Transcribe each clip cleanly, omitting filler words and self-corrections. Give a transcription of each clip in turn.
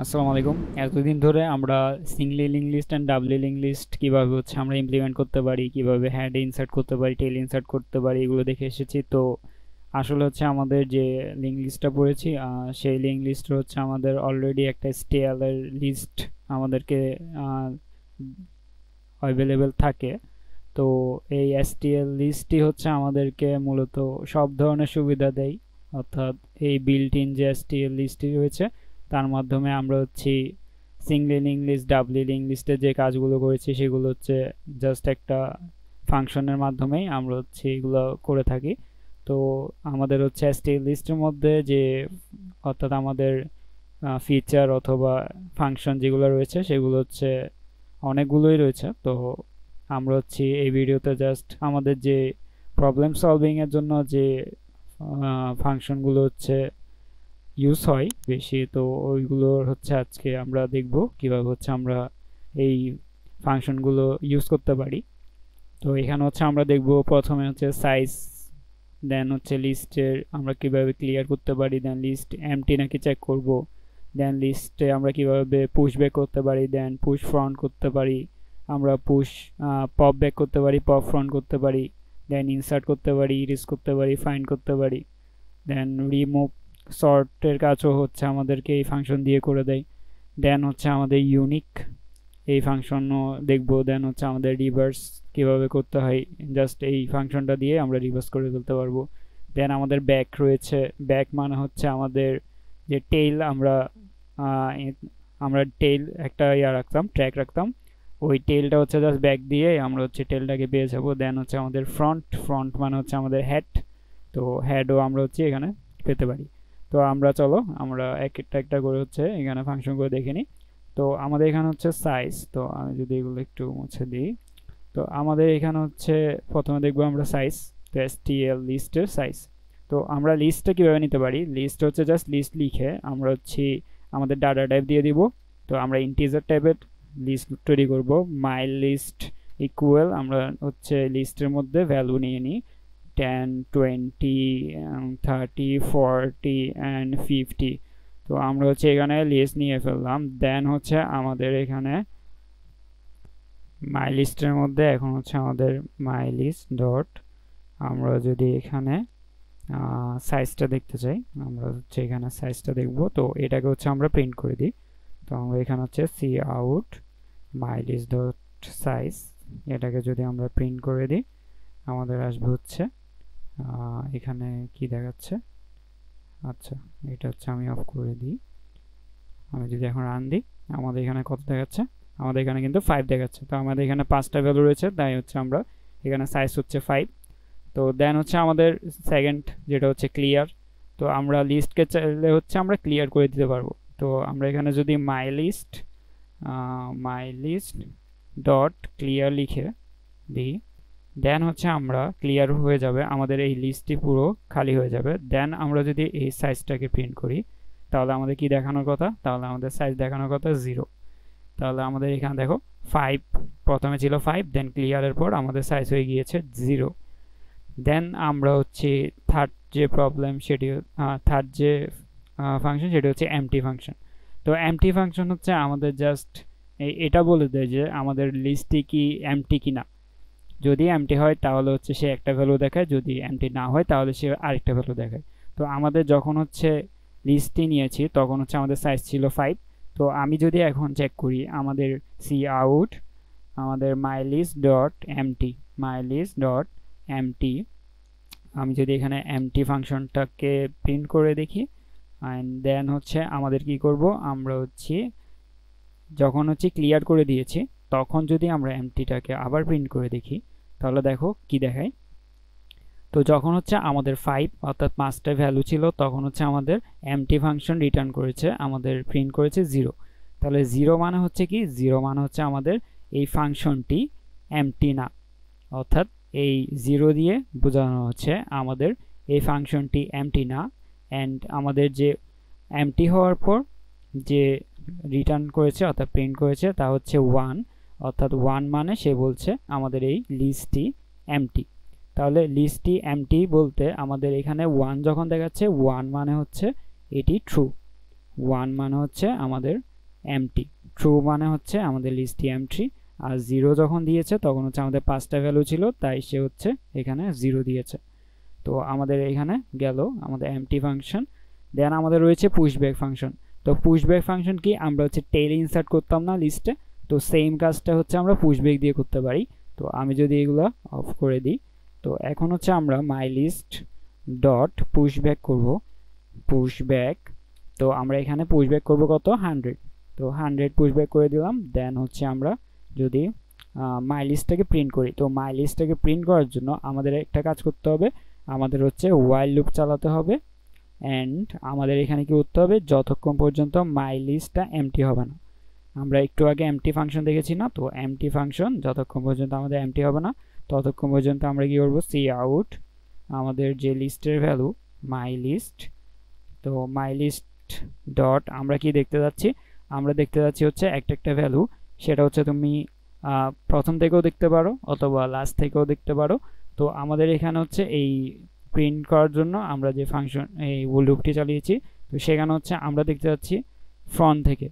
আসসালামু আলাইকুম। এতদিন ধরে আমরা singly link list and doubly link list কীভাবে আমরা ইমপ্লিমেন্ট করতে পারি, কিভাবে হেড ইনসার্ট করতে পারি, টেল ইনসার্ট করতে পারি, এগুলো দেখে এসেছি। তো আসলে আমাদের যে লিঙ্ক লিস্টটা পড়েছি, সেই লিঙ্ক লিস্ট আমাদের অলরেডি একটা স্টেলের লিস্ট আমাদেরকে অ্যাভেলেবেল থাকে। তো এই এসটিএল লিস্টটি আমাদেরকে মূলত সব ধরনের সুবিধা দেয়। অর্থাৎ এই বিল্ট ইন যে এসটিএল লিস্টটি রয়েছে তার মাধ্যমে আমরা সিঙ্গলি লিঙ্ক লিস্ট ডাবলি লিঙ্ক লিস্টের যে কাজগুলো করেছি সেগুলো জাস্ট একটা ফাংশনের মাধ্যমেই আমরা এগুলো করে থাকি। তো আমাদের এসটিএল লিস্টের মধ্যে যে অর্থাৎ আমাদের ফিচার অথবা ফাংশন যেগুলো রয়েছে সেগুলো অনেকগুলোই রয়েছে। তো আমরা এই ভিডিওতে জাস্ট আমাদের যে প্রবলেম সলভিং এর জন্য যে ফাংশনগুলো ইউজ হয় বেশি, তো ওইগুলো আজকে আমরা দেখব কিভাবে আমরা এই ফাংশনগুলো ইউজ করতে পারি। তো এখানে আমরা দেখব প্রথমে সাইজ, দেন লিস্টের আমরা কিভাবে ক্লিয়ার করতে পারি, দেন লিস্ট এমটি নাকি চেক করব, দেন লিস্টে আমরা কিভাবে পুশ ব্যাক করতে পারি, দেন পুশ ফ্রন্ট করতে পারি, আমরা পুশ পপ ব্যাক করতে পারি, পপ ফ্রন্ট করতে পারি, দেন ইনসার্ট করতে পারি, ইরেজ করতে পারি, ফাইন্ড করতে পারি, দেন রিমুভ সর্টের কাজও আমাদেরকে এই ফাংশন দিয়ে করে দেয়। দেন আমাদের ইউনিক এই ফাংশনও দেখবো। দেন আমাদের রিভার্স কিভাবে করতে হয়, জাস্ট এই ফাংশনটা দিয়ে আমরা রিভার্স করে ফেলতে পারবো। দেন আমাদের ব্যাক রয়েছে। ব্যাক মানে আমাদের যে টেইল, আমরা টেইল একটা রাখতাম, ট্র্যাক রাখতাম, ওই টেইলটা জাস্ট ব্যাক দিয়ে আমরা টেইলটাকে পেয়ে যাবো। দেন আমাদের ফ্রন্ট, ফ্রন্ট মানে আমাদের হেড, তো হেডও আমরা এখানে পেতে পারি। তো আমরা চলো আমরা একটা একটা করে এখানে ফাংশন করে দেখে নিই। তো আমাদের এখানে সাইজ, তো আমি যদি এগুলো একটু মুছে দিই, তো আমাদের এখানে প্রথমে দেখবো আমরা সাইজ, তো এসটিএল লিস্টের সাইজ। তো আমরা লিস্টটা কীভাবে নিতে পারি, লিস্ট জাস্ট লিস্ট লিখে আমরা আমাদের ডাটা টাইপ দিয়ে দিব। তো আমরা ইন্টিজার টাইপের লিস্ট তৈরি করব। মাই লিস্ট ইকুয়াল আমরা লিস্টের মধ্যে ভ্যালু নিয়ে নিই 10, 20, 30, 40 অ্যান্ড 50। তো আমরা এখানে লিস্ট নিয়ে ফেললাম। দেন আমাদের এখানে মাই লিস্টের মধ্যে এখন আমাদের মাই লিস্ট ডট, আমরা যদি এখানে সাইজটা দেখতে চাই, আমরা এখানে সাইজটা দেখব। তো এটাকে আমরা প্রিন্ট করে দিই। তো আমরা এখানে cout my list dot size, এটাকে যদি আমরা প্রিন্ট করে দিই আমাদের আসবে এখানে কি দেখাচ্ছে, আচ্ছা এটা আমি অফ করে দিই। আমি যদি এখন রান দিই আমাদের এখানে কত দেখাচ্ছে, আমাদের এখানে কিন্তু 5 দেখাচ্ছে। তো আমাদের এখানে 5টা ভ্যালু রয়েছে, তাই আমরা এখানে সাইজ 5। তো দেন আমাদের সেকেন্ড যেটা ক্লিয়ার। তো আমরা লিস্টকে চাইলে আমরা ক্লিয়ার করে দিতে পারবো। তো আমরা এখানে যদি মাই লিস্ট ডট ক্লিয়ার লিখে দিই, দেন আমরা ক্লিয়ার হয়ে যাবে, আমাদের এই লিস্টটি পুরো খালি হয়ে যাবে। দেন আমরা যদি এই সাইজটাকে প্রিন্ট করি তাহলে আমাদের কি দেখানোর কথা, তাহলে আমাদের সাইজ দেখানোর কথা 0। তাহলে আমাদের এখানে দেখো 5, প্রথমে ছিল 5, দেন ক্লিয়ারের পর আমাদের সাইজ হয়ে গিয়েছে 0। দেন আমরা থার্ড যে প্রবলেম সেটি, থার্ড যে ফাংশন সেটি এমটি ফাংশন। তো এমটি ফাংশন আমাদের জাস্ট এটা বলে দেয় যে আমাদের লিস্টটি কি এমটি কিনা। যদি এমটি হয় তাহলে সে একটা ভ্যালু দেখায়, যদি এমটি না হয় তাহলে সে আরেকটা ভ্যালু দেখায়। তো আমাদের যখন লিস্টটি নিয়েছি তখন আমাদের সাইজ ছিল 5। তো আমি যদি এখন চেক করি আমাদের সি আউট আমাদের my list dot empty, my list dot empty, আমি যদি এখানে এমটি ফাংশনটাকে প্রিন্ট করে দেখি, অ্যান্ড দেন আমাদের কি করব, আমরা যখন ক্লিয়ার করে দিয়েছি তখন যদি আমরা এমটিটাকে আবার প্রিন্ট করে দেখি তাহলে দেখো কি দেখায়। তো যখন আমাদের 5 অর্থাৎ 5টা ভ্যালু ছিল তখন আমাদের এমটি ফাংশন রিটার্ন করেছে, আমাদের প্রিন্ট করেছে 0। তাহলে 0 মানে কি, 0 মানে আমাদের এই ফাংশনটি এমটি না, অর্থাৎ এই 0 দিয়ে বোঝানো আমাদের এই ফাংশনটি এমটি না। অ্যান্ড আমাদের যে এমটি হওয়ার পর যে রিটার্ন করেছে অর্থাৎ প্রিন্ট করেছে তা 1, অর্থাৎ 1 মানে সে বলছে আমাদের এই লিস্টটি এমটি। তাহলে লিস্টটি এমটি বলতে আমাদের এখানে 1 যখন দেখাচ্ছে, 1 মানে এটি ট্রু, 1 মানে আমাদের এমটি, ট্রু মানে হচ্ছে আমাদের লিস্টটি এমটি, আর 0 যখন দিয়েছে তখন হচ্ছে আমাদের 5টা ভ্যালু ছিল, তাই সে হচ্ছে এখানে 0 দিয়েছে। তো আমাদের এখানে গেল আমাদের এমটি ফাংশন। দেন আমাদের রয়েছে পুশব্যাক ফাংশন। তো পুশব্যাক ফাংশন কি, আমরা হচ্ছে টেল ইনসার্ট করতাম না লিস্টে, তো সেম কাজটা হচ্ছে আমরা পুশব্যাক দিয়ে করতে পারি। তো আমি যদি এগুলো অফ করে দিই, তো এখন হচ্ছে আমরা মাই লিস্ট ডট পুশব্যাক করব, পুশব্যাক। তো আমরা এখানে পুশব্যাক করব কত, 100। তো 100 পুশব্যাক করে দিলাম। দেন হচ্ছে আমরা যদি মাই লিস্টটাকে প্রিন্ট করি, তো মাই লিস্টটাকে প্রিন্ট করার জন্য আমাদের একটা কাজ করতে হবে, আমাদের হচ্ছে ওয়াইল লুপ চালাতে হবে। অ্যান্ড আমাদের এখানে কি করতে হবে, যতক্ষণ পর্যন্ত মাই লিস্টটা এমটি হবে না, আমরা একটু আগে এমটি ফাংশন দেখেছি না, তো এমটি ফাংশন যতক্ষণ পর্যন্ত আমাদের এমটি হবে না ততক্ষণ পর্যন্ত আমরা কি করব, সি আউট আমাদের যে লিস্টের ভ্যালু মাই লিস্ট। তো মাই লিস্ট ডট আমরা কি দেখতে যাচ্ছি, আমরা দেখতে যাচ্ছি হচ্ছে একটা ভ্যালু, সেটা হচ্ছে তুমি প্রথম থেকেও দেখতে পারো অথবা লাস্ট থেকেও দেখতে পারো। তো আমাদের এখানে হচ্ছে এই প্রিন্ট করার জন্য আমরা যে ফাংশন এই লুপটি চালিয়েছি, তো সেখানে হচ্ছে আমরা দেখতে যাচ্ছি ফ্রন্ট থেকে,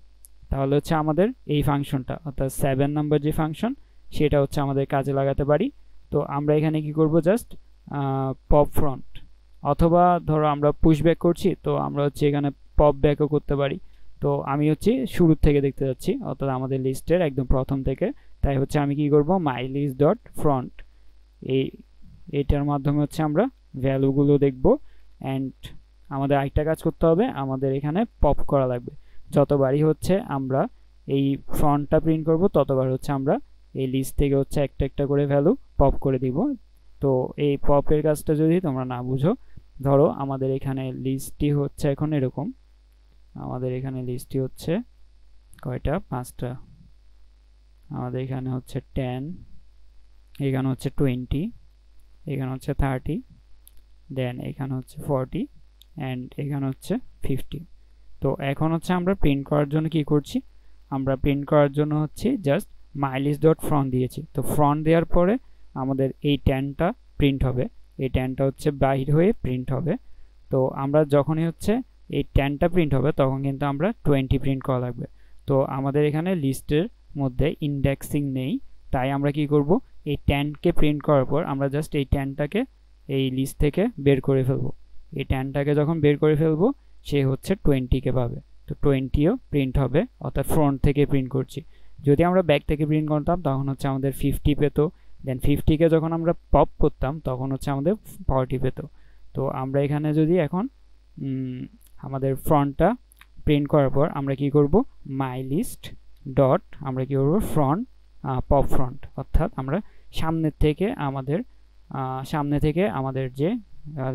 তাহলে হচ্ছে আমাদের এই ফাংশনটা অর্থাৎ 7 নাম্বার যে ফাংশন সেটা হচ্ছে আমাদের কাজে লাগাতে পারি। তো আমরা এখানে কি করব, জাস্ট পপ ফ্রন্ট, অথবা ধরো আমরা পুশব্যাক করছি, তো আমরা হচ্ছে এখানে পপ ব্যাকও করতে পারি। তো আমি হচ্ছে শুরু থেকে দেখতে যাচ্ছি, অর্থাৎ আমাদের লিস্টের একদম প্রথম থেকে, তাই হচ্ছে আমি কি করব, মাই লিস্ট ডট ফ্রন্ট এইটার মাধ্যমে হচ্ছে আমরা ভ্যালুগুলো দেখব। অ্যান্ড আমাদের আরেকটা কাজ করতে হবে, আমাদের এখানে পপ করা লাগবে, যতবারই হচ্ছে আমরা এই ফ্রন্টটা প্রিন্ট করব ততবার হচ্ছে আমরা এই লিস্ট থেকে হচ্ছে একটা করে ভ্যালু পপ করে দিব। তো এই পপের কাজটা যদি তোমরা না বুঝো, ধরো আমাদের এখানে লিস্টটি হচ্ছে এখন এরকম, আমাদের এখানে লিস্টটি হচ্ছে কয়টা, 5টা, আমাদের এখানে হচ্ছে 10, এখানে হচ্ছে 20, এখানে হচ্ছে 30, দেন এখানে হচ্ছে 40, অ্যান্ড এখানে হচ্ছে 50। তো এখন হচ্ছে আমরা প্রিন্ট করার জন্য কি করছি, আমরা প্রিন্ট করার জন্য হচ্ছে জাস্ট মাইলিস্ট ডট ফ্রন্ট দিয়েছি। তো ফ্রন্ট দেওয়ার পরে আমাদের এই 10টা প্রিন্ট হবে, এই 10টা হচ্ছে বাহির হয়ে প্রিন্ট হবে। তো আমরা যখনই হচ্ছে এই 10টা প্রিন্ট হবে তখন কিন্তু আমরা 20 প্রিন্ট করা লাগবে। তো আমাদের এখানে লিস্টের মধ্যে ইন্ডেক্সিং নেই, তাই আমরা কি করব, এই 10কে প্রিন্ট করার পর আমরা জাস্ট এই 10টাকে এই লিস্ট থেকে বের করে ফেলবো। এই 10টাকে যখন বের করে ফেলবো সে হচ্ছে 20কে পাবে, তো 20ও প্রিন্ট হবে, অর্থাৎ ফ্রন্ট থেকে প্রিন্ট করছি। যদি আমরা ব্যাক থেকে প্রিন্ট করতাম তখন হচ্ছে আমাদের 50 পেত, দেন 50কে যখন আমরা পপ করতাম তখন হচ্ছে আমাদের 40 পেত। তো আমরা এখানে যদি এখন আমাদের ফ্রন্টটা প্রিন্ট করার পর আমরা কি করব, মাই লিস্ট ডট আমরা কি করব, ফ্রন্ট পপ ফ্রন্ট, অর্থাৎ আমরা সামনে থেকে আমাদের যে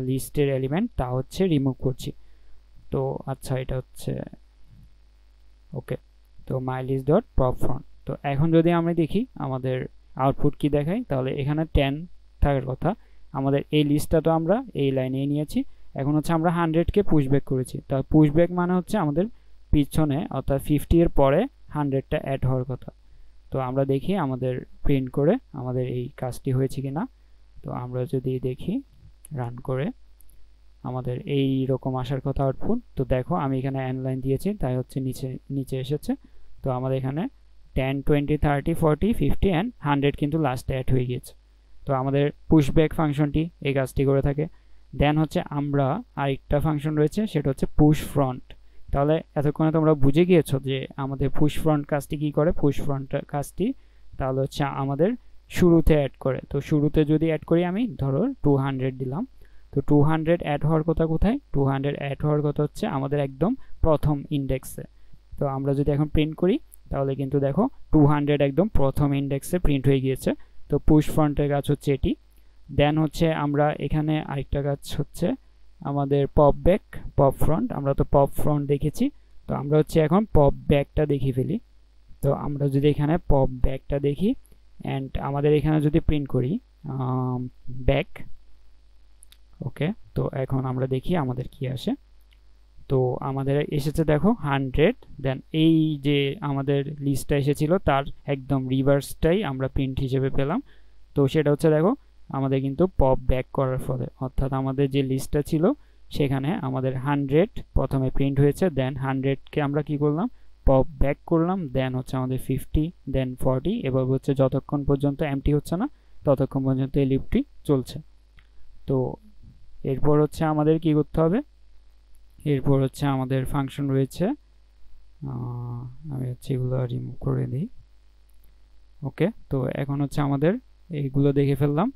লিস্টের এলিমেন্ট তা হচ্ছে রিমুভ করছি। তো আচ্ছা, এটা হচ্ছে ওকে। তো my list dot pop front. তো এখন যদি আমরা দেখি আমাদের আউটপুট কি দেখাই, তাহলে এখানে 10 থাকার কথা, আমাদের এই লিস্টটা তো আমরা এই লাইনে নিয়েছি, এখন হচ্ছে আমরা 100কে পুশব্যাক করেছি। তা পুশব্যাক মানে হচ্ছে আমাদের পিছনে অর্থাৎ 50 এর পরে 100টা অ্যাড হওয়ার কথা। তো আমরা দেখি আমাদের প্রিন্ট করে আমাদের এই কাজটি হয়েছে কিনা। তো আমরা যদি দেখি রান করে আমাদের এই রকম আসার কথা আউটপুট। তো দেখো আমি এখানে এন লাইন দিয়েছি তাই হচ্ছে নিচে এসেছে। তো আমাদের এখানে 10, 20, 30, 40, 50 অ্যান্ড 100 কিন্তু লাস্টে অ্যাড হয়ে গিয়েছে। তো আমাদের পুশব্যাক ফাংশনটি এই কাজটি করে থাকে। দেন হচ্ছে আমরা আরেকটা ফাংশন রয়েছে, সেটা হচ্ছে পুশ ফ্রন্ট। তাহলে এতক্ষণে তোমরা বুঝে গিয়েছো যে আমাদের পুশ ফ্রন্ট কাজটি কি করে। পুশ ফ্রন্ট কাজটি তাহলে হচ্ছে আমাদের শুরুতে অ্যাড করে। তো শুরুতে যদি অ্যাড করি আমি ধরো 200 দিলাম, তো 200 অ্যাড হওয়ার কথা কোথায়, 200 অ্যাড হওয়ার কথা হচ্ছে আমাদের একদম প্রথম ইন্ডেক্সে। তো আমরা যদি এখন প্রিন্ট করি তাহলে কিন্তু দেখো 200 একদম প্রথম ইন্ডেক্সে প্রিন্ট হয়ে গিয়েছে। তো পুশ ফ্রন্টের কাজ হচ্ছে এটি। দেন হচ্ছে আমরা এখানে আরেকটা কাজ হচ্ছে আমাদের পপ ব্যাক, পপ ফ্রন্ট। আমরা তো পপ ফ্রন্ট দেখেছি, তো আমরা হচ্ছে এখন পপ ব্যাকটা দেখে ফেলি। তো আমরা যদি এখানে পপ ব্যাকটা দেখি অ্যান্ড আমাদের এখানে যদি প্রিন্ট করি ব্যাক, ওকে। তো এখন আমরা দেখি আমাদের কি আসে। তো আমাদের এসেছে দেখো 100। দেন এই যে আমাদের লিস্টটা এসেছিল তার একদম রিভার্সটাই আমরা প্রিন্ট হিসেবে পেলাম। তো সেটা হচ্ছে দেখো আমাদের কিন্তু পপ ব্যাক করার ফলে, অর্থাৎ আমাদের যে লিস্টটা ছিল সেখানে আমাদের 100 প্রথমে প্রিন্ট হয়েছে, দেন 100কে আমরা কি করলাম পপ ব্যাক করলাম, দেন হচ্ছে আমাদের 50 দেন 40, এভাবে হচ্ছে যতক্ষণ পর্যন্ত এমটি হচ্ছে না ততক্ষণ পর্যন্ত এই লুপটি চলছে। তো এরপর হচ্ছে আমাদের কি করতে হবে, এরপর হচ্ছে আমাদের ফাংশন রয়েছে, আমি হচ্ছে এগুলো রিমুভ করে দিই। ওকে, তো এখন হচ্ছে আমাদের এইগুলো দেখে ফেললাম।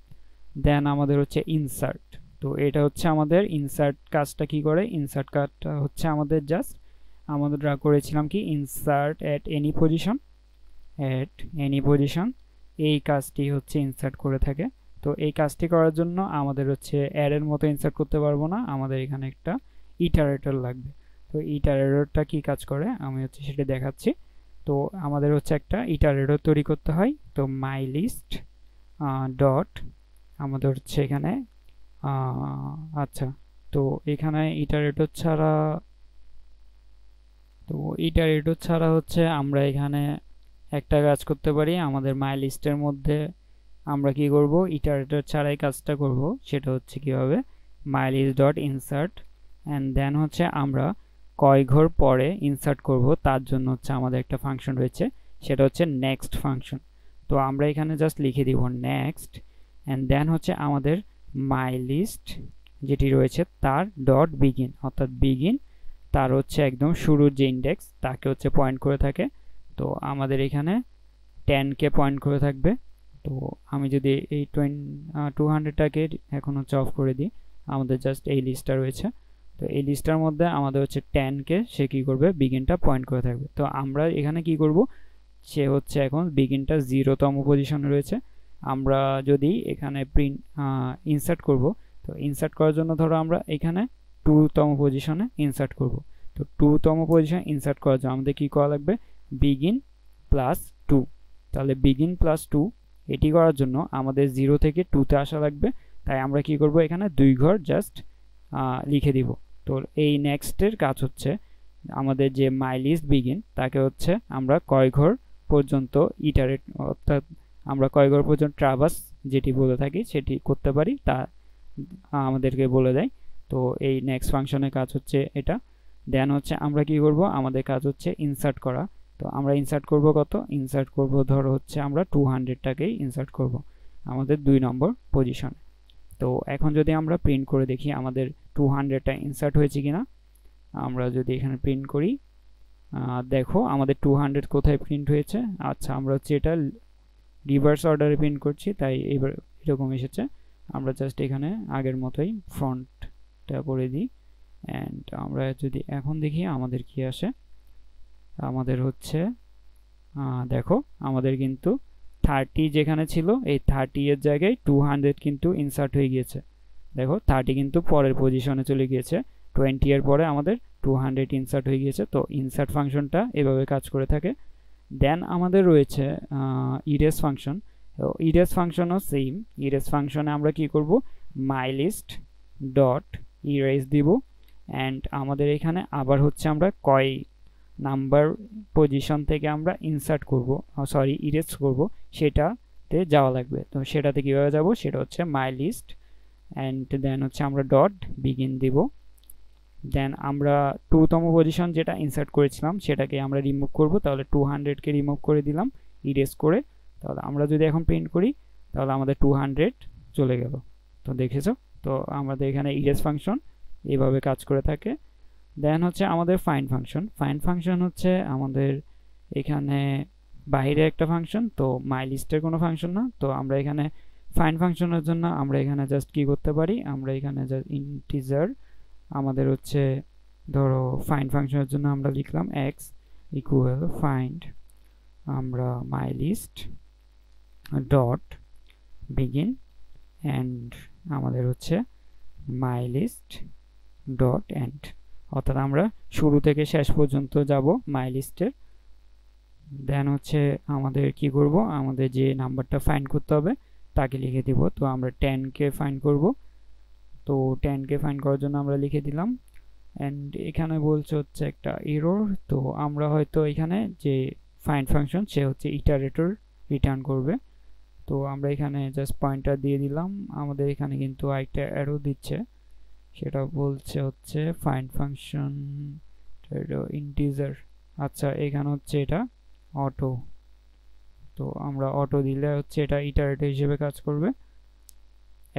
দেন আমাদের হচ্ছে ইনসার্ট। তো এটা হচ্ছে আমাদের ইনসার্ট কাজটা কি করে, ইনসার্ট কাজটা হচ্ছে আমাদের জাস্ট আমরা করেছিলাম কি insert at any position, at any position, এই কাজটি হচ্ছে ইনসার্ট করে থাকে। তো এই কাজটি করার জন্য আমাদের হচ্ছে অ্যারের মতো ইনসার্ট করতে পারবো না, আমাদের এখানে একটা ইটারেটর লাগবে। তো ইটারেটরটা কি কাজ করে আমি হচ্ছে সেটা দেখাচ্ছি। তো আমাদের হচ্ছে একটা ইটারেটর তৈরি করতে হয়। তো মাই লিস্ট ডট আমাদের হচ্ছে এখানে আচ্ছা, তো এখানে ইটারেটর ছাড়া হচ্ছে আমরা এখানে একটা কাজ করতে পারি। আমাদের মাই লিস্টের মধ্যে আমরা কি করব, ইটারেটর ছাড়াই কাজটা করব। সেটা হচ্ছে কিভাবে, my list dot insert and then হচ্ছে আমরা কয় ঘর পরে ইনসার্ট করব তার জন্য হচ্ছে আমাদের একটা ফাংশন রয়েছে, সেটা হচ্ছে নেক্সট ফাংশন। তো আমরা এখানে জাস্ট লিখে দিব নেক্সট অ্যান্ড দেন হচ্ছে আমাদের মাই লিস্ট যেটি রয়েছে তার ডট বিগিন, অর্থাৎ বিগিন তার হচ্ছে একদম শুরুর যে ইন্ডেক্স তাকে হচ্ছে পয়েন্ট করে থাকে। তো আমাদের এখানে 10কে পয়েন্ট করে থাকবে। তো আমি যদি এই 200টাকে এখন হচ্ছে অফ করে দিই, আমাদের জাস্ট এই লিস্টটা রয়েছে। তো এই লিস্টটার মধ্যে আমাদের হচ্ছে 10কে সে কী করবে, বিগিনটা পয়েন্ট করে থাকবে। তো আমরা এখানে কি করব, সে হচ্ছে এখন বিগিনটা 0তম পজিশনে রয়েছে। আমরা যদি এখানে প্রিন্ট ইনসার্ট করব, তো ইনসার্ট করার জন্য ধরো আমরা এখানে 2তম পজিশনে ইনসার্ট করব। তো 2তম পজিশনে ইনসার্ট করার জন্য আমাদের কী করা লাগবে, বিগিন প্লাস 2। তাহলে বিগিন প্লাস 2 এটি করার জন্য আমাদের 0 থেকে 2তে আসা লাগবে। তাই আমরা কি করব, এখানে 2 ঘর জাস্ট লিখে দিব। তো এই নেক্সটের কাজ হচ্ছে আমাদের যে মাই লিস্ট বিগিন তাকে হচ্ছে আমরা কয় ঘর পর্যন্ত ইটারেট, অর্থাৎ আমরা কয় ঘর পর্যন্ত ট্রাভার্স যেটি বলে থাকি সেটি করতে পারি তা আমাদেরকে বলে দেয়। তো এই নেক্সট ফাংশনের কাজ হচ্ছে এটা। দেন হচ্ছে আমরা কি করব, আমাদের কাজ হচ্ছে ইনসার্ট করা। তো আমরা ইনসার্ট করব কত, ইনসার্ট করব ধরো হচ্ছে আমরা 200টাকেই ইনসার্ট করব আমাদের 2 নম্বর পজিশনে। তো এখন যদি আমরা প্রিন্ট করে দেখি আমাদের 200টা ইনসার্ট হয়েছে কিনা, আমরা যদি এখানে প্রিন্ট করি, দেখো আমাদের 200 কোথায় প্রিন্ট হয়েছে। আচ্ছা, আমরা হচ্ছে এটা রিভার্স অর্ডারে প্রিন্ট করছি তাই এবার এরকম এসেছে। আমরা জাস্ট এখানে আগের মতোই ফ্রন্টটা করে দিই অ্যান্ড আমরা যদি এখন দেখি আমাদের কি আসে, আমাদের হচ্ছে দেখো আমাদের কিন্তু 30 যেখানে ছিল এই 30 এর জায়গায় 200 কিন্তু ইনসার্ট হয়ে গিয়েছে। দেখো 30 কিন্তু পরের পজিশনে চলে গিয়েছে, 20 এর পরে আমাদের 200 ইনসার্ট হয়ে গিয়েছে। তো ইনসার্ট ফাংশনটা এভাবে কাজ করে থাকে। দেন আমাদের রয়েছে ইরেজ ফাংশন। ইরেজ ফাংশনও সেম। ইরেজ ফাংশনে আমরা কি করব, মাই লিস্ট ডট ইরেজ দিব অ্যান্ড আমাদের এখানে আবার হচ্ছে আমরা কয় নাম্বার পজিশন থেকে আমরা ইনসার্ট করব, সরি ইরেজ করব সেটাতে যাওয়া লাগবে। তো সেটাতে কীভাবে যাব, সেটা হচ্ছে মাই লিস্ট অ্যান্ড দেন হচ্ছে আমরা ডট বিগিন দিব। দেন আমরা 2তম পজিশন যেটা ইনসার্ট করেছিলাম সেটাকে আমরা রিমুভ করব, তাহলে 200কে রিমুভ করে দিলাম ইরেজ করে। তাহলে আমরা যদি এখন প্রিন্ট করি তাহলে আমাদের 200 চলে গেল। তো দেখেছো, তো আমাদের এখানে ইরেজ ফাংশন এইভাবে কাজ করে থাকে। দেন হচ্ছে আমাদের ফাইন্ড ফাংশন। ফাইন্ড ফাংশন হচ্ছে আমাদের এখানে বাইরে একটা ফাংশন, তো মাই লিস্টের কোনো ফাংশন না। তো আমরা এখানে ফাইন্ড ফাংশনের জন্য আমরা এখানে জাস্ট কি করতে পারি, আমরা এখানে জাস্ট ইন্টিজার আমাদের হচ্ছে ধরো ফাইন্ড ফাংশনের জন্য আমরা লিখলাম x ইকুয়াল ফাইন্ড আমরা my list dot begin and আমাদের হচ্ছে মাই লিস্ট ডট এন্ড, অর্থাৎ আমরা শুরু থেকে শেষ পর্যন্ত যাব মাই লিস্টের। দেন হচ্ছে আমাদের কি করব, আমাদের যে নাম্বারটা ফাইন্ড করতে হবে তাকে লিখে দিব। তো আমরা 10কে ফাইন্ড করব, তো 10কে ফাইন্ড করার জন্য আমরা লিখে দিলাম অ্যান্ড এখানে বলছে হচ্ছে একটা এরর। তো আমরা হয়তো এখানে যে ফাইন্ড ফাংশন সে হচ্ছে ইটারেটর রিটার্ন করবে। তো আমরা এখানে জাস্ট পয়েন্টার দিয়ে দিলাম, আমাদের এখানে কিন্তু আরেকটা অ্যারো দিচ্ছে, সেটা বলছে হচ্ছে ফাইন্ড ফাংশন ইন্টিজার। আচ্ছা এখানে হচ্ছে এটা অটো, তো আমরা অটো দিলে হচ্ছে এটা ইটারেটিভ হিসেবে কাজ করবে।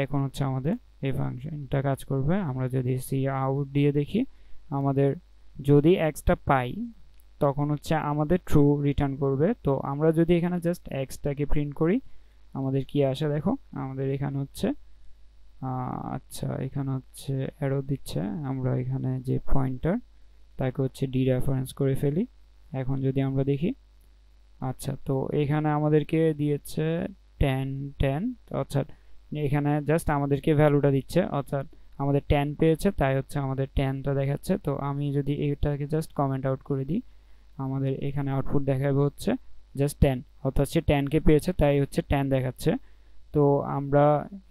এখন হচ্ছে আমাদের এই ফাংশনটা কাজ করবে। আমরা যদি সি আউট দিয়ে দেখি, আমাদের যদি এক্সটা পাই তখন হচ্ছে আমাদের ট্রু রিটার্ন করবে। তো আমরা যদি এখানে জাস্ট এক্সটাকে প্রিন্ট করি, আমাদের কি আসে দেখো, আমাদের এখানে হচ্ছে আচ্ছা এখানে হচ্ছে অ্যারো দিচ্ছে, আমরা এখানে যে পয়েন্টার তাকে হচ্ছে ডি রেফারেন্স করে ফেলি। এখন যদি আমরা দেখি, আচ্ছা তো এখানে আমাদেরকে দিয়েছে 10 10, অর্থাৎ এখানে জাস্ট আমাদেরকে ভ্যালুটা দিচ্ছে, অর্থাৎ আমাদের 10 পেয়েছে তাই হচ্ছে আমাদের 10টা দেখাচ্ছে। তো আমি যদি এটাকে জাস্ট কমেন্ট আউট করে দিই, আমাদের এখানে আউটপুট দেখাবে হচ্ছে জাস্ট 10, অর্থাৎ সে 10কে পেয়েছে তাই হচ্ছে 10 দেখাচ্ছে। তো আমরা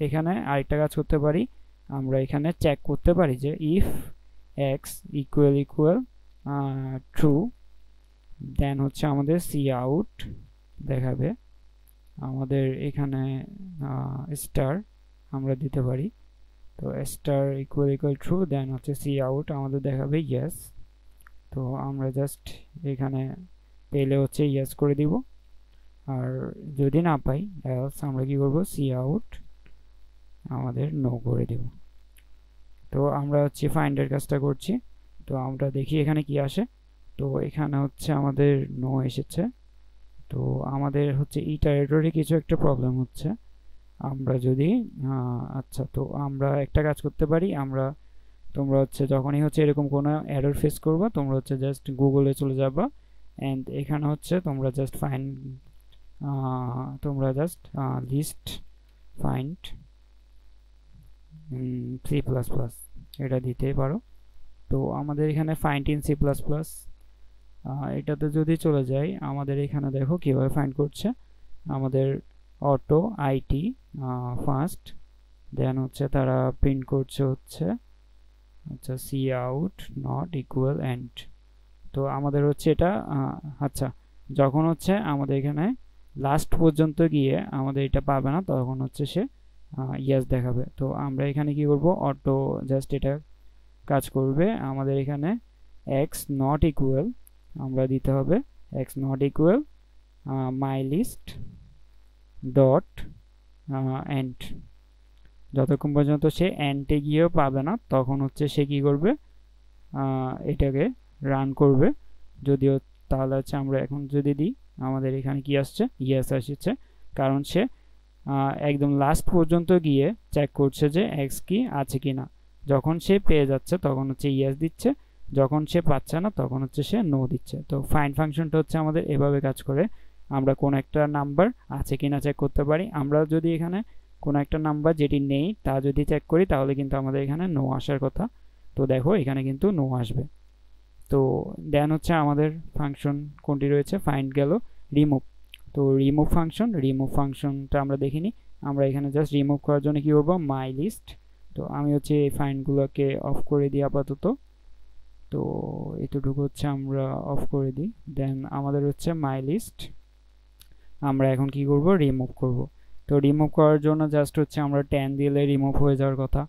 এখানে আরেকটা কাজ করতে পারি, আমরা এখানে চেক করতে পারি যে ইফ এক্স ইকুয়াল ট্রু, দেন হচ্ছে আমাদের সি আউট দেখাবে। আমাদের এখানে স্টার আমরা দিতে পারি, তো স্টার ইকুয়াল ট্রু, দেন হচ্ছে সি আউট আমাদের দেখাবে ইয়েস। তো আমরা জাস্ট এখানে পেলে হচ্ছে ইয়েস করে দিব, আর যদি না পাই এলস আমরা কি করব, সি আউট আমাদের নো করে দেব। তো আমরা হচ্ছে ফাইন্ডের কাজটা করছি, তো আমরা দেখি এখানে কি আসে। তো এখানে হচ্ছে আমাদের নো এসেছে। তো আমাদের হচ্ছে ইটারেটরে কিছু একটা প্রবলেম হচ্ছে। আমরা যদি আচ্ছা তো আমরা একটা কাজ করতে পারি, আমরা তোমরা হচ্ছে যখনই হচ্ছে এরকম কোনো এরর ফেস করবা, তোমরা হচ্ছে জাস্ট গুগলে চলে যাবা, অ্যান্ড এখানে হচ্ছে তোমরা জাস্ট তোমরা just list find C plus plus এটা দিতেই পারো। তো আমাদের এখানে find in C plus plus এটাতে যদি চলে যাই, আমাদের এখানে দেখো কীভাবে ফাইন্ড করছে। আমাদের অটো আইটি ফার্স্ট, দেন হচ্ছে তারা প্রিন্ট করছে হচ্ছে আচ্ছা cout not equal end. তো আমাদের হচ্ছে এটা আচ্ছা যখন হচ্ছে আমাদের এখানে লাস্ট পর্যন্ত গিয়ে আমাদের এটা পাবে না, তখন হচ্ছে সে ইয়েস দেখাবে। তো আমরা এখানে কি করব, অটো জাস্ট এটা কাজ করবে। আমাদের এখানে এক্স নট ইকুয়াল আমরা দিতে হবে x not equal my list dot end. যতক্ষণ পর্যন্ত সে এন্ডে গিয়েও পাবে না তখন হচ্ছে সে কি করবে, এটাকে রান করবে। যদিও তাহলে হচ্ছে আমরা এখন যদি দিই, আমাদের এখানে কি আসছে, ইয়েস আসছে, কারণ সে একদম লাস্ট পর্যন্ত গিয়ে চেক করছে যে এক্স কি আছে কি না। যখন সে পেয়ে যাচ্ছে তখন হচ্ছে ইয়েস দিচ্ছে, যখন সে পাচ্ছে না তখন হচ্ছে সে নো দিচ্ছে। তো ফাইন্ড ফাংশনটা হচ্ছে আমাদের এভাবে কাজ করে। আমরা কোন একটা নাম্বার আছে কিনা চেক করতে পারি। আমরা যদি এখানে কোনো একটা নাম্বার যেটি নেই তা যদি চেক করি, তাহলে কিন্তু আমাদের এখানে নো আসার কথা। তো দেখো এখানে কিন্তু নো আসবে। তো দেন হচ্ছে আমাদের ফাংশন কোনটি রয়েছে, ফাইন্ড গেল রিমুভ। তো রিমুভ ফাংশনটা আমরা দেখিনি। আমরা এখানে জাস্ট রিমুভ করার জন্য কি করবো, মাই লিস্ট। তো আমি হচ্ছে এই ফাইন্ডগুলোকে অফ করে দিই আপাতত। তো এতটুকু হচ্ছে আমরা অফ করে দিই। দেন আমাদের হচ্ছে মাই লিস্ট, আমরা এখন কি করব, রিমুভ করব। তো রিমুভ করার জন্য জাস্ট হচ্ছে আমরা 10 দিলে রিমুভ হয়ে যাওয়ার কথা।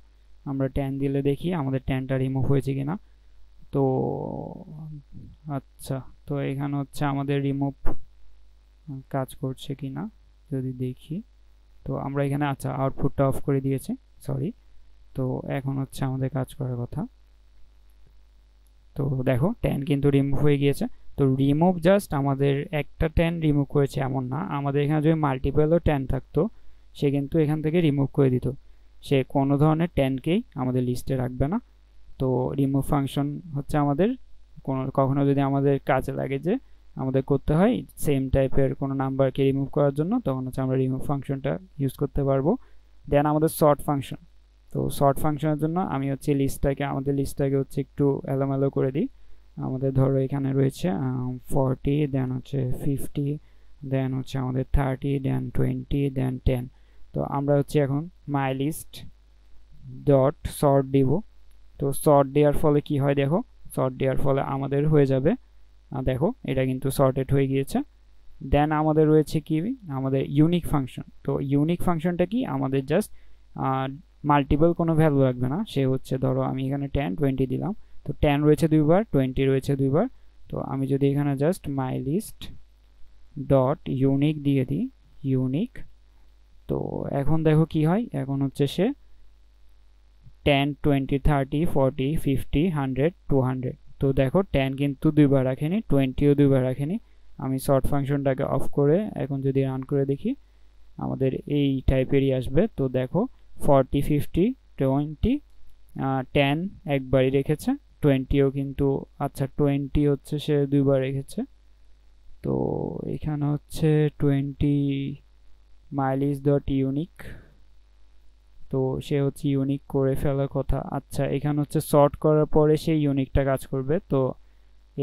আমরা 10 দিলে দেখি আমাদের 10টা রিমুভ হয়েছে কিনা। তো আচ্ছা তো এখানে হচ্ছে আমাদের রিমুভ কাজ করছে কিনা যদি দেখি। তো আমরা এখানে আচ্ছা আউটপুটটা অফ করে দিয়েছি, সরি। তো এখন হচ্ছে আমাদের কাজ করার কথা। তো দেখো 10 কিন্তু রিমুভ হয়ে গিয়েছে। তো রিমুভ জাস্ট আমাদের একটা 10 রিমুভ করেছে এমন না, আমাদের এখানে যদি মাল্টিপলও 10 থাকতো সে কিন্তু এখান থেকে রিমুভ করে দিত। সে কোনো ধরনের 10কেই আমাদের লিস্টে রাখবে না। তো রিমুভ ফাংশন হচ্ছে আমাদের কখনো যদি আমাদের কাজে লাগে যে আমাদের করতে হয় সেম টাইপের কোনো নাম্বারকে রিমুভ করার জন্য, তখন হচ্ছে আমরা রিমুভ ফাংশনটা ইউজ করতে পারবো। দেন আমাদের সর্ট ফাংশন। তো সর্ট ফাংশনের জন্য আমি হচ্ছে আমাদের লিস্টটাকে হচ্ছে একটু এলোমেলো করে দিই। আমাদের ধরো এখানে রয়েছে 40, দেন হচ্ছে 50, দেন হচ্ছে আমাদের 30, দেন 20, দেন 10। তো আমরা হচ্ছে এখন মাই লিস্ট ডট সর্ট দিব। তো সর্ট দেওয়ার ফলে কি হয় দেখো, সর্ট দেওয়ার ফলে আমাদের হয়ে যাবে, দেখো এটা কিন্তু সর্টেড হয়ে গিয়েছে। দেন আমাদের রয়েছে কি, আমাদের ইউনিক ফাংশন। তো ইউনিক ফাংশনটা কি, আমাদের জাস্ট মাল্টিপল কোনো ভ্যালু রাখবে না। সে হচ্ছে ধরো আমি এখানে 10 20 দিলাম, তো 10 রয়েছে দুইবার, 20 রয়েছে দুইবার। তো আমি যদি এখানে just my list dot unique দিয়ে দিই, ইউনিক, তো এখন দেখো কি হয়, এখন হচ্ছে সে 10 20 30 40 50 100 200, তো দেখো 10 কিন্তু দুইবার রাখেনি, 20ও দুইবার রাখেনি। আমি সর্ট ফাংশনটাকে অফ করে এখন যদি রান করে দেখি আমাদের এই টাইপেরই আসবে। তো দেখো 40 50 20 10 একবারই রেখেছে, 20ও কিন্তু, আচ্ছা 20 হচ্ছে সে দুইবার রেখেছে। তো এখানে হচ্ছে 20 মাইলিস ডট ইউনিক, তো সে হচ্ছে ইউনিক করে ফেলার কথা। আচ্ছা এখানে হচ্ছে সর্ট করার পরে সেই ইউনিকটা কাজ করবে, তো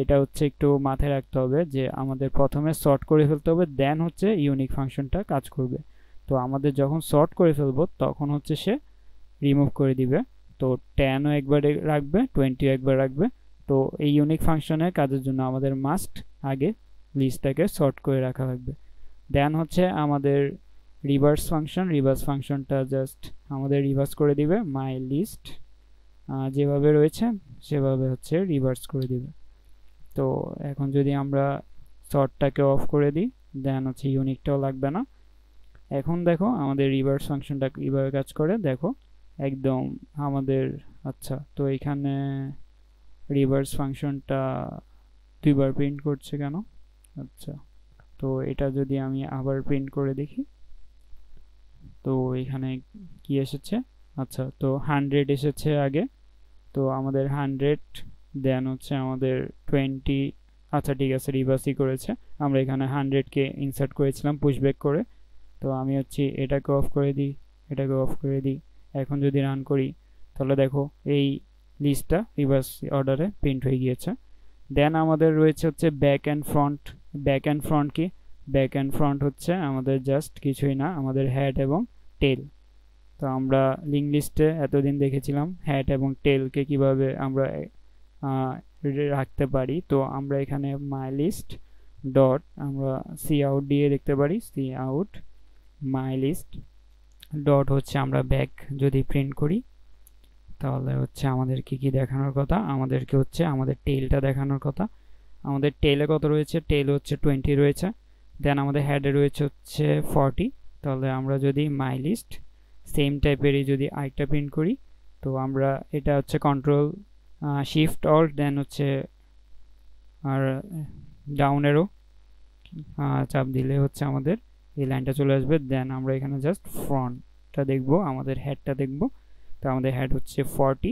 এটা হচ্ছে একটু মাথায় রাখতে হবে যে আমাদের প্রথমে সর্ট করে ফেলতে হবে, দেন হচ্ছে ইউনিক ফাংশনটা কাজ করবে। তো আমাদের যখন সর্ট করে ফেলবো তখন হচ্ছে সে রিমুভ করে দিবে। তো 10ও একবার রাখবে, 20ও একবার রাখবে। তো এই ইউনিক ফাংশনের কাজের জন্য আমাদের মাস্ট আগে লিস্টটাকে সর্ট করে রাখা লাগবে। দেন হচ্ছে আমাদের রিভার্স ফাংশন, রিভার্স ফাংশনটা জাস্ট আমাদের রিভার্স করে দিবে, মাই লিস্ট যেভাবে রয়েছে সেভাবে হচ্ছে রিভার্স করে দিবে। তো এখন যদি আমরা সর্টটাকে অফ করে দিই দেন হচ্ছে ইউনিকটাও লাগবে না। এখন দেখো আমাদের রিভার্স ফাংশনটা কীভাবে কাজ করে দেখো একদম আমাদের। আচ্ছা তো এখানে রিভার্স ফাংশনটা দুইবার প্রিন্ট করছে কেন? আচ্ছা তো এটা যদি আমি আবার প্রিন্ট করে দেখি, তো এখানে কি এসেছে, আচ্ছা তো 100 এসেছে আগে, তো আমাদের 100 দেন হচ্ছে আমাদের 20, আচ্ছা ঠিক আছে রিভার্সই করেছে, আমরা এখানে 100কে ইনসার্ট করেছিলাম পুশব্যাক করে। তো আমি হচ্ছে এটাকে অফ করে দিই, এটাকে অফ করে দিই। এখন যদি রান করি তাহলে দেখো এই লিস্টটা রিভার্স অর্ডারে প্রিন্ট হয়ে গিয়েছে। দেন আমাদের রয়েছে হচ্ছে back and front. Back and front কি? ব্যাক অ্যান্ড ফ্রন্ট হচ্ছে আমাদের জাস্ট কিছুই না, আমাদের হেড এবং টেল। তো আমরা লিঙ্ক লিস্টে এতদিন দেখেছিলাম হেড এবং টেলকে কিভাবে আমরা রাখতে পারি। তো আমরা এখানে মাই লিস্ট ডট আমরা সি আউট দিয়ে দেখতে পারি, cout my list dot হচ্ছে আমরা ব্যাক যদি প্রিন্ট করি তাহলে হচ্ছে আমাদেরকে কি দেখানোর কথা, আমাদেরকে হচ্ছে আমাদের টেলটা দেখানোর কথা। আমাদের টেলে কত রয়েছে? টেল হচ্ছে 20 রয়েছে। দেন আমাদের হেডে রয়েছে হচ্ছে 40। তাহলে আমরা যদি মাই লিস্ট সেম টাইপেরই যদি আরেকটা প্রিন্ট করি, তো আমরা এটা হচ্ছে কন্ট্রোল শিফট অল্ট দেন হচ্ছে আর ডাউন অ্যারো চাপ দিলে হচ্ছে আমাদের এই লাইনটা চলে আসবে। দেন আমরা এখানে জাস্ট ফ্রন্টটা দেখব, আমাদের হেডটা দেখব। তো আমাদের হেড হচ্ছে 40,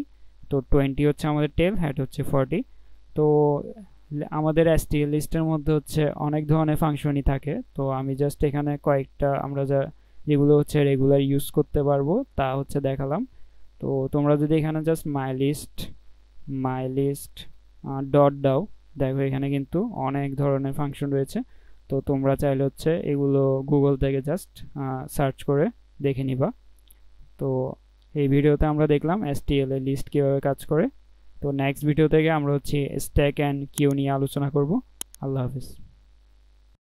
তো 20 হচ্ছে আমাদের টেল, হেড হচ্ছে 40। তো আমাদের STL লিস্টের মধ্যে হচ্ছে অনেক ধরনের ফাংশনই থাকে, তো আমি জাস্ট এখানে কয়েকটা আমরা যেগুলো হচ্ছে রেগুলার ইউজ করতে পারবো তা হচ্ছে দেখালাম। তো তোমরা যদি এখানে জাস্ট মাই লিস্ট ডট দাও, দেখো এখানে কিন্তু অনেক ধরনের ফাংশন রয়েছে। তো তোমরা চাইলে হচ্ছে এগুলো গুগল থেকে জাস্ট সার্চ করে দেখে নিবা। তো এই ভিডিওতে আমরা দেখলাম STL এর লিস্ট কীভাবে কাজ করে। তো নেক্সট ভিডিও থেকে আমরা হচ্ছে স্ট্যাক অ্যান্ড কিউ নিয়ে আলোচনা করব। আল্লাহ হাফিজ।